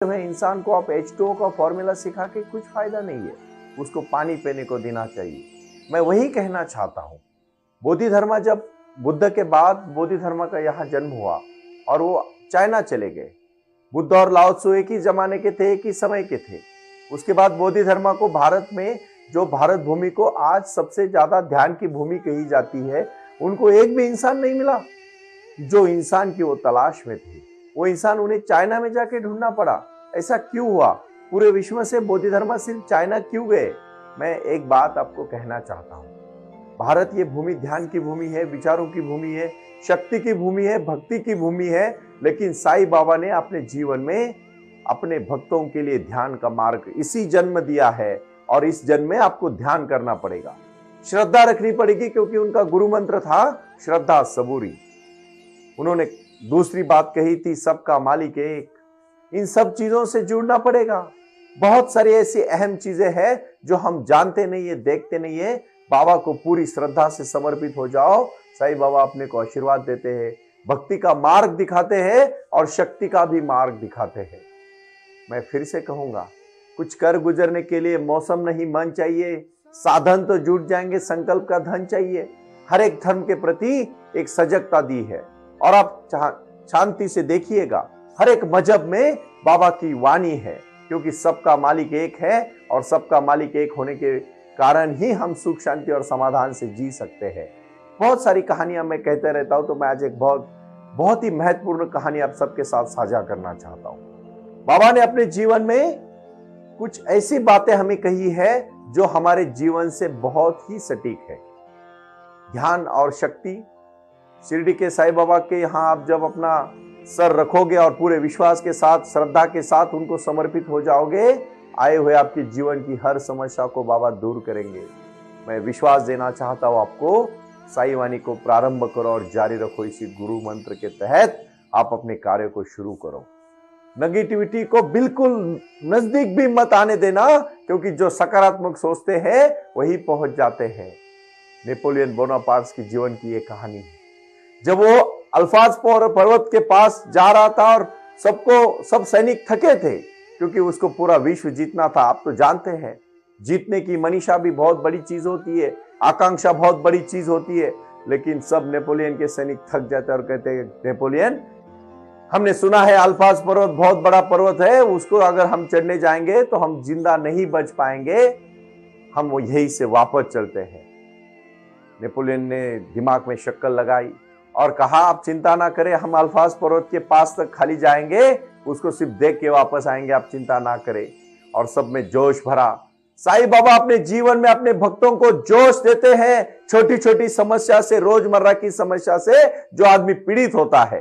में इंसान को आप H2O का फॉर्मूला सिखा के कुछ फायदा नहीं है, उसको पानी पीने को देना चाहिए। मैं वही कहना चाहता हूँ। बोधि धर्म जब बुद्ध के बाद बोधि धर्म का यहाँ जन्म हुआ और वो चाइना चले गए। बुद्ध और लाओ त्सु एक ही जमाने के थे, एक ही समय के थे। उसके बाद बोधि धर्म को भारत में, जो भारत भूमि को आज सबसे ज्यादा ध्यान की भूमि कही जाती है, उनको एक भी इंसान नहीं मिला जो इंसान की वो तलाश में थे। वो इंसान उन्हें चाइना में जाके ढूंढना पड़ा। ऐसा क्यों हुआ? पूरे विश्व से बोधि धर्म सिर्फ चाइना क्यों गए? मैं एक बात आपको कहना चाहता हूँ। भारत ये भूमि ध्यान की भूमि है, विचारों की भूमि है, शक्ति की भूमि है, भक्ति की भूमि है। लेकिन साईं बाबा ने अपने जीवन में अपने भक्तों के लिए ध्यान का मार्ग इसी जन्म दिया है और इस जन्म में आपको ध्यान करना पड़ेगा, श्रद्धा रखनी पड़ेगी, क्योंकि उनका गुरु मंत्र था श्रद्धा सबूरी। उन्होंने दूसरी बात कही थी, सबका मालिक एक। इन सब चीजों से जुड़ना पड़ेगा। बहुत सारी ऐसी अहम चीजें हैं जो हम जानते नहीं है, देखते नहीं है। बाबा को पूरी श्रद्धा से समर्पित हो जाओ। साईं बाबा अपने को आशीर्वाद देते हैं, भक्ति का मार्ग दिखाते हैं और शक्ति का भी मार्ग दिखाते हैं। मैं फिर से कहूंगा, कुछ कर गुजरने के लिए मौसम नहीं मन चाहिए, साधन तो जुट जाएंगे, संकल्प का धन चाहिए। हर एक धर्म के प्रति एक सजगता दी है और आप शांति से देखिएगा, हर एक मजहब में बाबा की वाणी है, क्योंकि सबका मालिक एक है और सबका मालिक एक होने के कारण ही हम सुख शांति और समाधान से जी सकते हैं। बहुत सारी कहानियां मैं कहते रहता हूं, तो मैं आज एक बहुत ही महत्वपूर्ण कहानी आप सबके साथ साझा करना चाहता हूं। बाबा ने अपने जीवन में कुछ ऐसी बातें हमें कही है जो हमारे जीवन से बहुत ही सटीक है। ध्यान और शक्ति, शिरडी के साईं बाबा के यहाँ आप जब अपना सर रखोगे और पूरे विश्वास के साथ, श्रद्धा के साथ उनको समर्पित हो जाओगे, आए हुए आपके जीवन की हर समस्या को बाबा दूर करेंगे। मैं विश्वास देना चाहता हूं आपको, साईं वाणी को प्रारंभ करो और जारी रखो। इसी गुरु मंत्र के तहत आप अपने कार्य को शुरू करो। नेगेटिविटी को बिल्कुल नजदीक भी मत आने देना, क्योंकि जो सकारात्मक सोचते हैं वही पहुंच जाते हैं। नेपोलियन बोनापार्ट की जीवन की एक कहानी है। जब वो अल्फाज पर्वत के पास जा रहा था और सब सैनिक थके थे, क्योंकि उसको पूरा विश्व जीतना था। आप तो जानते हैं, जीतने की मनीषा भी बहुत बड़ी चीज होती है, आकांक्षा बहुत बड़ी चीज होती है। लेकिन सब नेपोलियन के सैनिक थक जाते और कहते हैं, नेपोलियन, हमने सुना है अल्फाज पर्वत बहुत बड़ा पर्वत है, उसको अगर हम चढ़ने जाएंगे तो हम जिंदा नहीं बच पाएंगे, हम वो यहीं से वापस चलते हैं। नेपोलियन ने दिमाग में शक्ल लगाई और कहा, आप चिंता ना करें, हम अल्फाज पर्वत के पास तक खाली जाएंगे, उसको सिर्फ देख के वापस आएंगे, आप चिंता ना करें। और सब में जोश भरा। साईं बाबा अपने जीवन में अपने भक्तों को जोश देते हैं। छोटी छोटी समस्या से, रोजमर्रा की समस्या से जो आदमी पीड़ित होता है,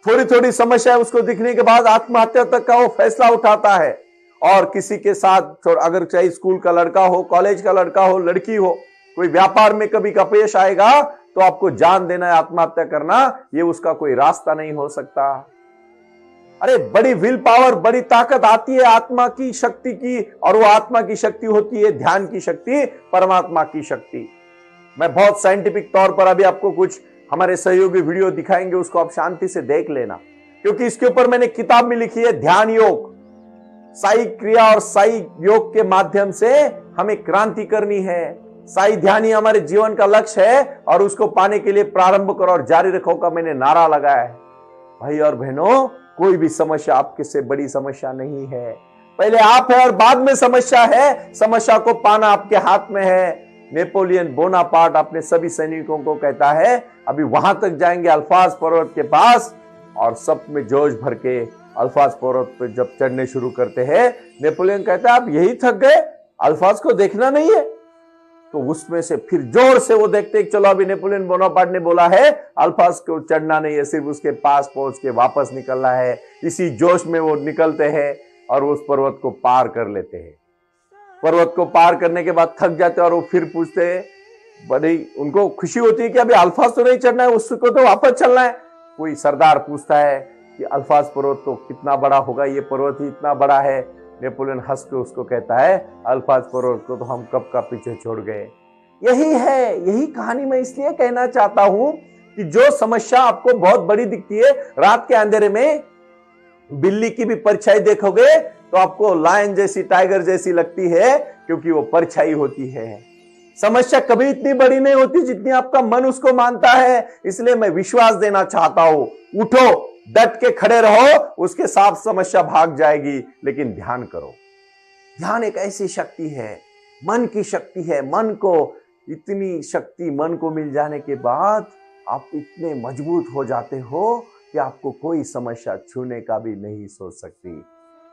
थोड़ी थोड़ी समस्या उसको दिखने के बाद आत्महत्या तक का वो फैसला उठाता है। और किसी के साथ, अगर चाहे स्कूल का लड़का हो, कॉलेज का लड़का हो, लड़की हो, कोई व्यापार में कभी अपयश आएगा तो आपको जान देना है, आत्महत्या करना, ये उसका कोई रास्ता नहीं हो सकता। अरे बड़ी विल पावर, बड़ी ताकत आती है आत्मा की शक्ति की, और वो आत्मा की शक्ति होती है ध्यान की शक्ति, परमात्मा की शक्ति। मैं बहुत साइंटिफिक तौर पर अभी आपको कुछ हमारे सहयोगी वीडियो दिखाएंगे, उसको आप शांति से देख लेना, क्योंकि इसके ऊपर मैंने किताब में लिखी है, ध्यान योग। साई क्रिया और साई योग के माध्यम से हमें क्रांति करनी है। साई ध्यान ही हमारे जीवन का लक्ष्य है और उसको पाने के लिए प्रारंभ करो और जारी रखो का मैंने नारा लगाया है। भाई और बहनों, कोई भी समस्या आपके से बड़ी समस्या नहीं है। पहले आप है और बाद में समस्या है। समस्या को पाना आपके हाथ में है। नेपोलियन बोनापार्ट अपने सभी सैनिकों को कहता है, अभी वहां तक जाएंगे अल्फाज पर्वत के पास, और सब में जोश भर के अल्फाज पर्वत पर जब चढ़ने शुरू करते हैं, नेपोलियन कहता है, आप यही थक गए, अल्फाज को देखना नहीं है? तो उसमें से फिर जोर से वो देखते हैं, चलो अभी नेपोलियन बोनापार्ट ने बोला है अल्फाज को चढ़ना नहीं है, सिर्फ उसके पास पहुंच के वापस निकलना है। इसी जोश में वो निकलते हैं और उस पर्वत को पार कर लेते हैं। पर्वत को पार करने के बाद थक जाते हैं और वो फिर पूछते हैं, बड़ी उनको खुशी होती है कि अभी अल्फाज तो नहीं चढ़ना है, उसको तो वापस चलना है। कोई सरदार पूछता है कि अल्फाज पर्वत तो कितना बड़ा होगा, ये पर्वत ही इतना बड़ा है। नेपोलियन हंस के उसको कहता है, अल्फाज पर्वत को तो हम कब का पीछे छोड़ गए। यही है, यही कहानी मैं इसलिए कहना चाहता हूं कि जो समस्या आपको बहुत बड़ी दिखती है रात के अंधेरे में, बिल्ली की भी परछाई देखोगे तो आपको लायन जैसी, टाइगर जैसी लगती है, क्योंकि वो परछाई होती है। समस्या कभी इतनी बड़ी नहीं होती जितनी आपका मन उसको मानता है। इसलिए मैं विश्वास देना चाहता हूं, उठो, डट के खड़े रहो, उसके साथ समस्या भाग जाएगी। लेकिन ध्यान करो। ध्यान एक ऐसी शक्ति है, मन की शक्ति है। मन को इतनी शक्ति, मन को मिल जाने के बाद आप इतने मजबूत हो जाते हो कि आपको कोई समस्या छूने का भी नहीं सोच सकती।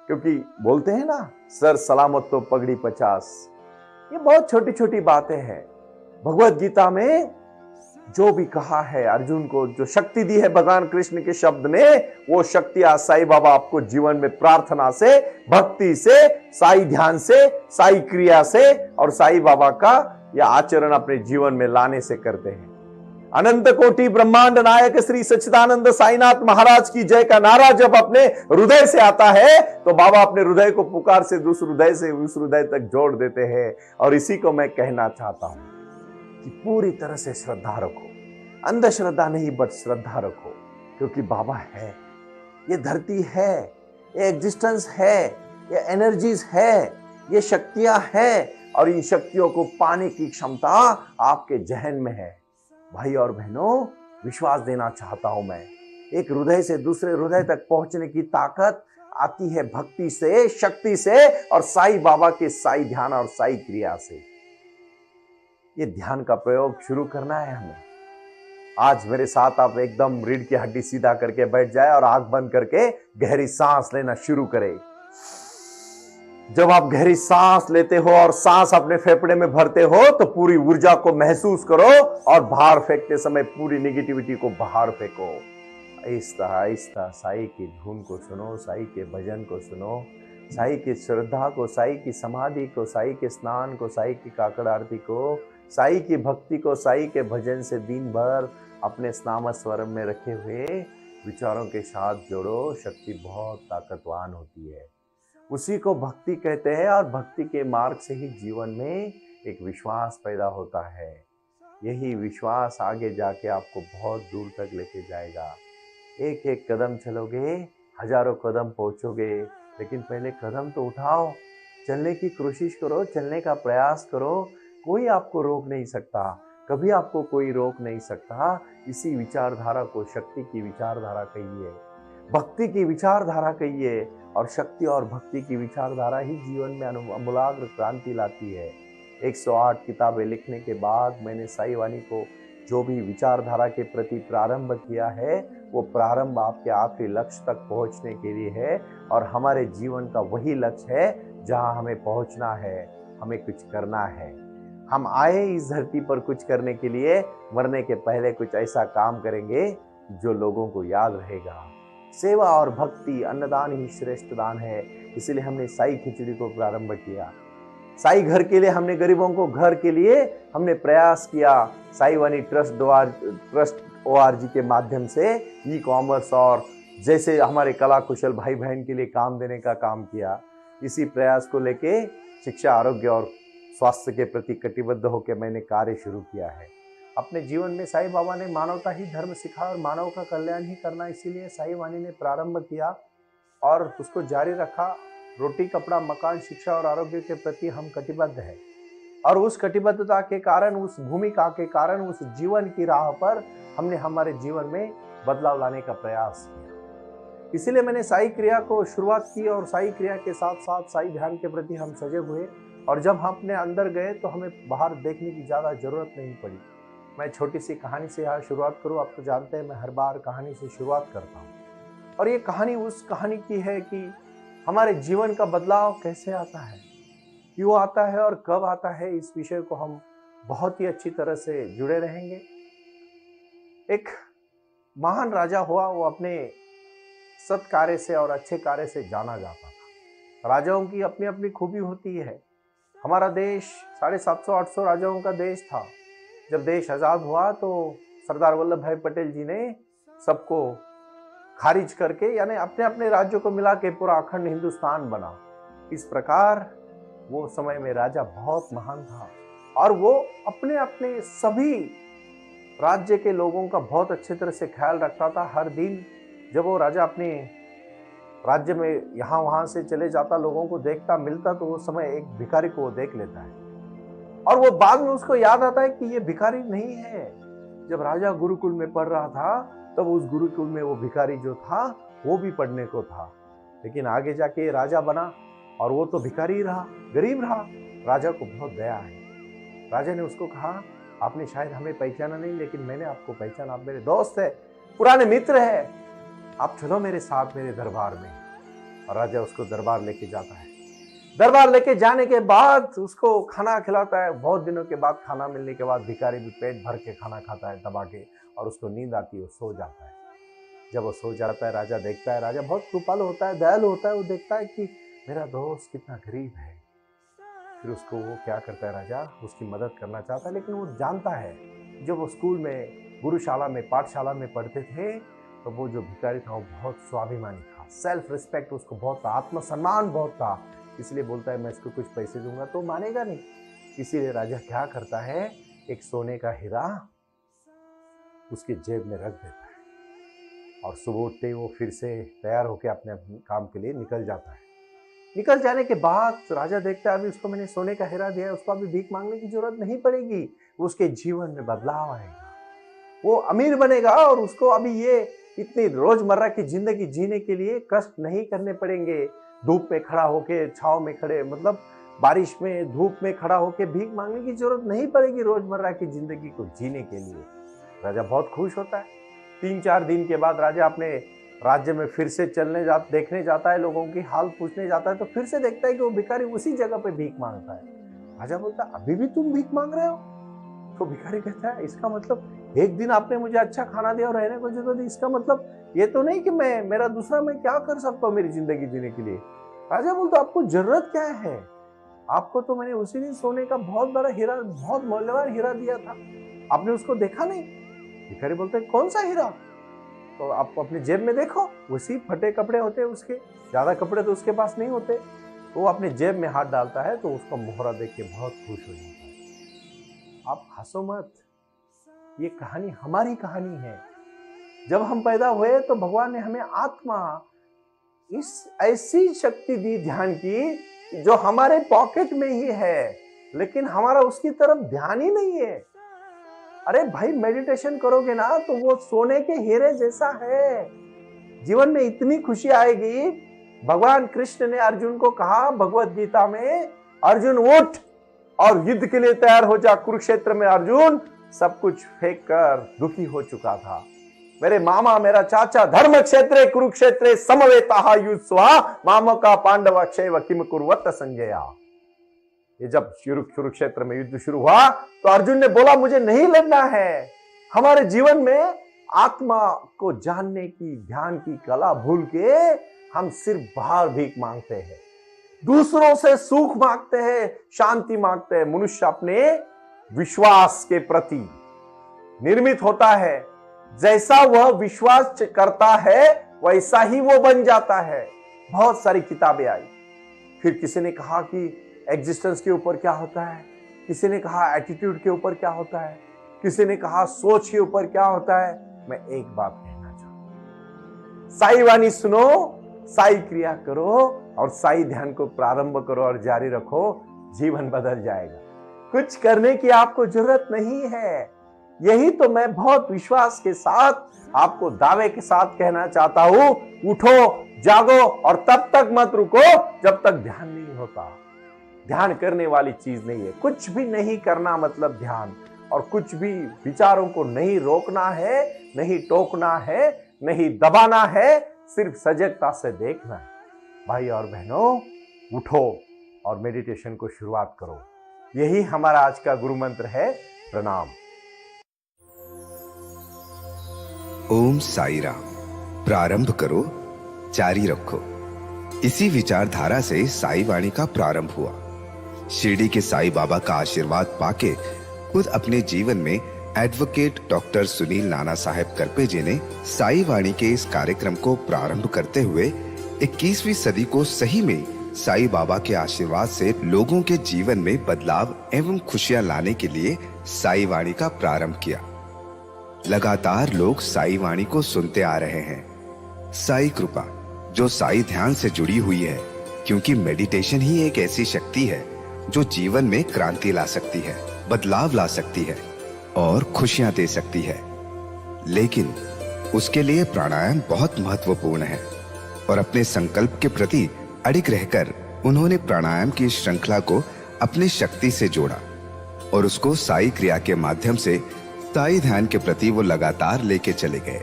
क्योंकि बोलते हैं ना, सर सलामत तो पगड़ी 50। ये बहुत छोटी छोटी बातें हैं। भगवत गीता में जो भी कहा है, अर्जुन को जो शक्ति दी है भगवान कृष्ण के शब्द ने, वो शक्ति आज साईं बाबा आपको जीवन में प्रार्थना से, भक्ति से, साईं ध्यान से, साईं क्रिया से और साईं बाबा का यह आचरण अपने जीवन में लाने से करते हैं। अनंत कोटि ब्रह्मांड नायक श्री सच्चिदानंद साईनाथ महाराज की जय का नारा जब अपने हृदय से आता है तो बाबा अपने हृदय को पुकार से दूसरे हृदय से उस हृदय तक जोड़ देते हैं। और इसी को मैं कहना चाहता हूं कि पूरी तरह से श्रद्धा रखो, अंधश्रद्धा नहीं बट श्रद्धा रखो। क्योंकि बाबा है, ये धरती है, ये एग्जिस्टेंस है, ये एनर्जीज है, ये शक्तियां हैं और इन शक्तियों को पाने की क्षमता आपके जहन में है। भाई और बहनों, विश्वास देना चाहता हूं मैं, एक हृदय से दूसरे हृदय तक पहुंचने की ताकत आती है भक्ति से, शक्ति से और साईं बाबा के साईं ध्यान और साईं क्रिया से। ये ध्यान का प्रयोग शुरू करना है हमें। आज मेरे साथ आप एकदम रीढ़ की हड्डी सीधा करके बैठ जाए और आंख बंद करके गहरी सांस लेना शुरू करें। जब आप गहरी सांस लेते हो और सांस अपने फेफड़े में भरते हो तो पूरी ऊर्जा को महसूस करो और बाहर फेंकते समय पूरी निगेटिविटी को बाहर फेंको। आहिस्ता आहिस्ता साईं की धुन को सुनो, साईं के भजन को सुनो, साईं की श्रद्धा को, साईं की समाधि को, साईं के स्नान को, साईं की काकड़ आरती को, साईं की भक्ति को, साईं के भजन से दिन भर अपने स्नाम स्वरम में रखे हुए विचारों के साथ जोड़ो। शक्ति बहुत ताकतवान होती है, उसी को भक्ति कहते हैं और भक्ति के मार्ग से ही जीवन में एक विश्वास पैदा होता है। यही विश्वास आगे जाके आपको बहुत दूर तक लेके जाएगा। एक एक कदम चलोगे, हजारों कदम पहुंचोगे, लेकिन पहले कदम तो उठाओ, चलने की कोशिश करो, चलने का प्रयास करो। कोई आपको रोक नहीं सकता, कभी आपको कोई रोक नहीं सकता। इसी विचारधारा को शक्ति की विचारधारा कहिए, भक्ति की विचारधारा कहिए और शक्ति और भक्ति की विचारधारा ही जीवन में अमूलाग्र क्रांति लाती है। 108 किताबें लिखने के बाद मैंने साईं वाणी को जो भी विचारधारा के प्रति प्रारंभ किया है, वो प्रारंभ आपके आखिरी लक्ष्य तक पहुंचने के लिए है। और हमारे जीवन का वही लक्ष्य है जहां हमें पहुंचना है, हमें कुछ करना है। हम आए इस धरती पर कुछ करने के लिए, मरने के पहले कुछ ऐसा काम करेंगे जो लोगों को याद रहेगा। सेवा और भक्ति, अन्नदान ही श्रेष्ठ दान है। इसीलिए हमने साईं खिचड़ी को प्रारंभ किया। साईं घर के लिए हमने गरीबों को घर के लिए हमने प्रयास किया। साईं वाणी ट्रस्ट ORG के माध्यम से ई-कॉमर्स और जैसे हमारे कला कुशल भाई बहन के लिए काम देने का काम किया। इसी प्रयास को लेके शिक्षा, आरोग्य और स्वास्थ्य के प्रति कटिबद्ध होकर मैंने कार्य शुरू किया है। अपने जीवन में साईं बाबा ने मानवता ही धर्म सिखाया और मानव का कल्याण ही करना, इसीलिए साईं वाणी ने प्रारंभ किया और उसको जारी रखा। रोटी, कपड़ा, मकान, शिक्षा और आरोग्य के प्रति हम कटिबद्ध हैं और उस कटिबद्धता के कारण, उस भूमिका के कारण, उस जीवन की राह पर हमने हमारे जीवन में बदलाव लाने का प्रयास किया। इसीलिए मैंने साईं क्रिया को शुरुआत की और साईं क्रिया के साथ साथ साईं ध्यान के प्रति हम सजग हुए। और जब हम अपने अंदर गए तो हमें बाहर देखने की ज़्यादा जरूरत नहीं पड़ी। मैं छोटी सी कहानी से यहाँ शुरुआत करूँ। आप तो जानते हैं मैं हर बार कहानी से शुरुआत करता हूँ और ये कहानी उस कहानी की है कि हमारे जीवन का बदलाव कैसे आता है, क्यों आता है और कब आता है। इस विषय को हम बहुत ही अच्छी तरह से जुड़े रहेंगे। एक महान राजा हुआ, वो अपने सत् कार्य से और अच्छे कार्य से जाना जाता था। राजाओं की अपनी अपनी खूबी होती है। हमारा देश 750-800 राजाओं का देश था। जब देश आज़ाद हुआ तो सरदार वल्लभ भाई पटेल जी ने सबको खारिज करके, यानी अपने अपने राज्यों को मिला के पूरा अखंड हिंदुस्तान बना। इस प्रकार वो समय में राजा बहुत महान था और वो अपने अपने सभी राज्य के लोगों का बहुत अच्छे तरह से ख्याल रखता था। हर दिन जब वो राजा अपने राज्य में यहाँ वहां से चले जाता, लोगों को देखता मिलता, तो वो समय एक भिखारी को वो देख लेता है और वो बाद में उसको याद आता है कि ये भिखारी नहीं है। जब राजा गुरुकुल में पढ़ रहा था तब उस गुरुकुल में वो भिखारी जो था वो भी पढ़ने को था, लेकिन आगे जाके राजा बना और वो तो भिखारी ही रहा, गरीब रहा। राजा को बहुत दया है। राजा ने उसको कहा, आपने शायद हमें पहचाना नहीं, लेकिन मैंने आपको पहचाना, आप मेरे दोस्त है, पुराने मित्र है, आप चलो मेरे साथ मेरे दरबार में। और राजा उसको दरबार लेके जाता है। दरबार लेके जाने के बाद उसको खाना खिलाता है। बहुत दिनों के बाद खाना मिलने के बाद भिखारी भी पेट भर के खाना खाता है दबा के, और उसको नींद आती है, वो सो जाता है। जब वो सो जाता है, राजा देखता है, राजा बहुत कृपालु होता है, दयालु होता है, वो देखता है कि मेरा दोस्त कितना गरीब है। फिर उसको वो क्या करता है, राजा उसकी मदद करना चाहता है, लेकिन वो जानता है जब वो स्कूल में, गुरुशाला में, पाठशाला में पढ़ते थे तो वो जो भिखारी था वो बहुत स्वाभिमानी था, सेल्फ रिस्पेक्ट उसको बहुत था, आत्मसम्मान बहुत था, इसलिए बोलता है मैं इसको कुछ पैसे दूंगा तो मानेगा नहीं। इसीलिए राजा क्या करता है, एक सोने का हीरा उसके जेब में रख देता है और सुबह उठते ही वो फिर से तैयार होकर अपने काम के लिए निकल जाता है। निकल जाने के बाद राजा देखता है अभी उसको मैंने सोने का हीरा दिया है, उसको अभी भीख मांगने की जरूरत नहीं पड़ेगी, उसके जीवन में बदलाव आएगा, वो अमीर बनेगा और उसको अभी ये इतनी रोजमर्रा की जिंदगी जीने के लिए कष्ट नहीं करने पड़ेंगे। धूप में खड़ा होके, छाव में खड़े, मतलब बारिश में धूप में खड़ा होके भीख मांगने की जरूरत नहीं पड़ेगी रोजमर्रा की जिंदगी को जीने के लिए। राजा बहुत खुश होता है। 3-4 दिन के बाद राजा अपने राज्य में फिर से देखने जाता है, लोगों की हाल पूछने जाता है, तो फिर से देखता है कि वो भिखारी उसी जगह पे भीख मांगता है। राजा बोलता है अभी भी तुम भीख मांग रहे हो? तो भिखारी कहता है इसका मतलब एक दिन आपने मुझे अच्छा खाना दिया और रहने को जगह दी, इसका मतलब ये तो नहीं कि मैं दूसरा मैं क्या कर सकता हूँ मेरी जिंदगी जीने के लिए। राजा बोलता आपको जरूरत क्या है, आपको तो मैंने उसी दिन सोने का बहुत बड़ा हीरा, बहुत मूल्यवान हीरा दिया था, आपने उसको देखा नहीं? भिखारी बोलते हैं कौन सा हीरा? तो आप अपने जेब में देखो, उसी फटे कपड़े होते हैं उसके, ज्यादा कपड़े तो उसके पास नहीं होते। तो वो अपने जेब में हाथ डालता है तो उसका मोहरा देख के बहुत खुश हो जाता है। आप हंसो मत, ये कहानी हमारी कहानी है। जब हम पैदा हुए तो भगवान ने हमें आत्मा, इस ऐसी शक्ति दी ध्यान की जो हमारे पॉकेट में ही है, लेकिन हमारा उसकी तरफ ध्यान ही नहीं है। अरे भाई मेडिटेशन करोगे ना तो वो सोने के हीरे जैसा है, जीवन में इतनी खुशी आएगी। भगवान कृष्ण ने अर्जुन को कहा भगवत गीता में, अर्जुन उठ और युद्ध के लिए तैयार हो जा। कुरुक्षेत्र में अर्जुन सब कुछ फेंक कर दुखी हो चुका था। मेरे मामा, मेरा चाचा, धर्म क्षेत्रे कुरुक्षेत्रे समवेता युत्स्वा मामका पांडव क्षय किम कुर्वत संजया। ये जब कुरुक्षेत्र में युद्ध शुरू हुआ तो अर्जुन ने बोला मुझे नहीं लड़ना है। हमारे जीवन में आत्मा को जानने की, ध्यान की कला भूल के हम सिर्फ बाहर भीख मांगते हैं, दूसरों से सुख मांगते हैं, शांति मांगते हैं। मनुष्य अपने विश्वास के प्रति निर्मित होता है, जैसा वह विश्वास करता है वैसा ही वो बन जाता है। बहुत सारी किताबें आई, फिर किसी ने कहा कि एग्जिस्टेंस के ऊपर क्या होता है, किसी ने कहा एटीट्यूड के ऊपर क्या होता है, किसी ने कहा सोच के ऊपर क्या होता है। मैं एक बात कहना चाहता हूं, साई वाणी सुनो, साई क्रिया करो और साई ध्यान को प्रारंभ करो और जारी रखो, जीवन बदल जाएगा। कुछ करने की आपको जरूरत नहीं है। यही तो मैं बहुत विश्वास के साथ आपको दावे के साथ कहना चाहता हूं, उठो, जागो और तब तक मत रुको जब तक ध्यान नहीं होता। ध्यान करने वाली चीज नहीं है, कुछ भी नहीं करना मतलब ध्यान। और कुछ भी विचारों को नहीं रोकना है, नहीं टोकना है, नहीं दबाना है, सिर्फ सजगता से देखना है। भाई और बहनों, उठो और मेडिटेशन को शुरुआत करो। यही हमारा आज का गुरु मंत्र है। प्रणाम। ओम साई राम। प्रारंभ करो, जारी रखो। इसी विचारधारा से साई वाणी का प्रारंभ हुआ। शिरडी के साई बाबा का आशीर्वाद पाके खुद अपने जीवन में एडवोकेट डॉक्टर सुनील नाना साहेब करपे जी ने साई वाणी के इस कार्यक्रम को प्रारंभ करते हुए 21वीं सदी को सही में साई बाबा के आशीर्वाद से लोगों के जीवन में बदलाव एवं खुशियां लाने के लिए साई वाणी का प्रारंभ किया। लगातार लोग साई वाणी को सुनते आ रहे हैं। साई कृपा, जो साई ध्यान से जुड़ी हुई है, क्योंकि मेडिटेशन ही एक ऐसी शक्ति है जो जीवन में क्रांति ला सकती है, बदलाव ला सकती है और खुशियां दे सकती है। लेकिन उसके लिए प्राणायाम बहुत महत्वपूर्ण है और अपने संकल्प के प्रति अडिग रहकर उन्होंने प्राणायाम की श्रृंखला को अपनी शक्ति से जोड़ा और उसको साई क्रिया के माध्यम से साई ध्यान के प्रति वो लगातार लेके चले गए।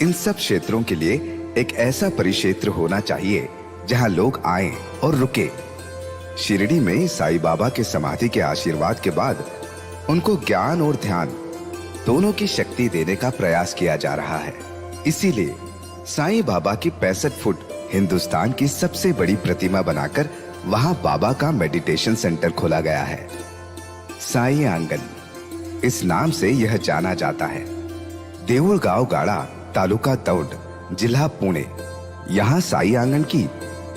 इन सब क्षेत्रों के लिए एक ऐसा परिक्षेत्र होना चाहिए जहां लोग आएं और रुके। शिरडी में साईं बाबा के समाधि के आशीर्वाद के बाद उनको ज्ञान और ध्यान दोनों की शक्ति देने का प्रयास किया जा रहा है। इसीलिए साईं बाबा की 65 फुट हिंदुस्तान की सबसे बड़ी प्रतिमा बनाकर वहां बाबा का मेडिटेशन सेंटर खोला गया है। साई आंगन इस नाम से यह जाना जाता है। देऊळगाव गाड़ा, तालुका दौंड, जिला पुणे, यहाँ साई आंगन की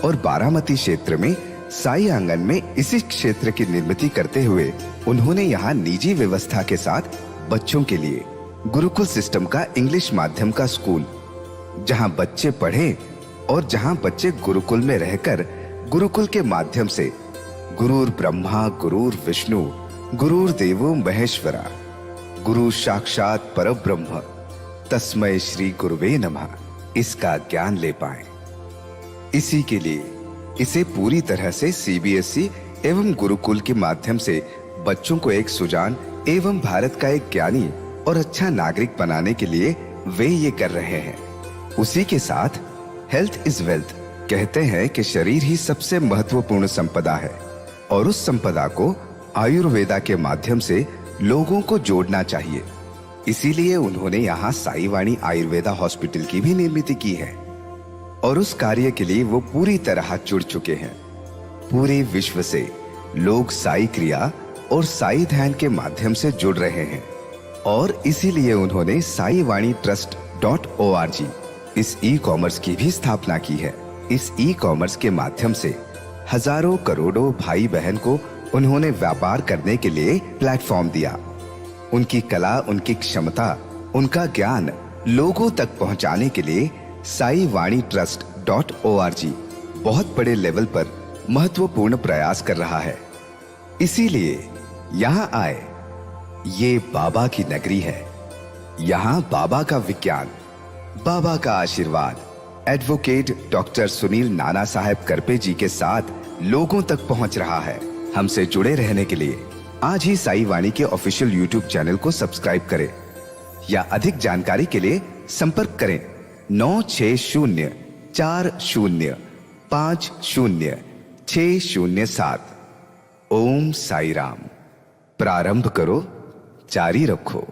और बारामती क्षेत्र में साई आंगन में इसी क्षेत्र की निर्मित करते हुए उन्होंने यहाँ निजी व्यवस्था के साथ बच्चों के लिए गुरुकुल सिस्टम का इंग्लिश माध्यम का स्कूल, जहाँ बच्चे पढ़े और जहाँ बच्चे गुरुकुल में रहकर गुरुकुल के माध्यम से गुरुर ब्रह्मा गुरुर विष्णु गुरुर देवो महेश्वरा गुरु साक्षात परब्रह्म तस्मै श्री गुरुवे नमः इसका ज्ञान ले पाएं। इसी के लिए इसे पूरी तरह से सीबीएसई एवं गुरुकुल के माध्यम से बच्चों को एक सुजान एवं भारत का एक ज्ञानी और अच्छा नागरिक बनाने के लिए वे ये कर रहे हैं। उसी के साथ हेल्थ इज वेल्थ कहते हैं कि शरीर ही सबसे महत्वपूर्ण संपदा है और उस संपदा को आयुर्वेदा के माध्यम से लोगों को जोड़ना चाहिए। इसीलिए उन्होंने यहाँ साई वाणी आयुर्वेदा हॉस्पिटल की भी निर्मित की है और उस कार्य के लिए वो पूरी तरह जुड़ चुके हैं। पूरे विश्व से लोग साई क्रिया और साई ध्यान के माध्यम से जुड़ रहे हैं और इसीलिए उन्होंने साई वाणी trust.org इस ई कॉमर्स की भी स्थापना की है। इस ई कॉमर्स के माध्यम से हजारों करोड़ों भाई बहन को उन्होंने व्यापार करने के लिए प्लेटफॉर्म दिया। उनकी कला, उनकी क्षमता, उनका ज्ञान लोगों तक पहुंचाने के लिए साई वाणी trust.org बहुत बड़े लेवल पर महत्वपूर्ण प्रयास कर रहा है। इसीलिए यहाँ आए। ये बाबा की नगरी है। यहाँ बाबा का विज्ञान, बाबा का आशीर्वाद एडवोकेट डॉक्टर सुनील नाना साहब करपे जी के साथ लोगों तक पहुंच रहा है। हमसे जुड़े रहने के लिए आज ही साई वाणी के ऑफिशियल यूट्यूब चैनल को सब्सक्राइब करें या अधिक जानकारी के लिए संपर्क करें 9604050607। ओम साई राम। प्रारंभ करो, जारी रखो।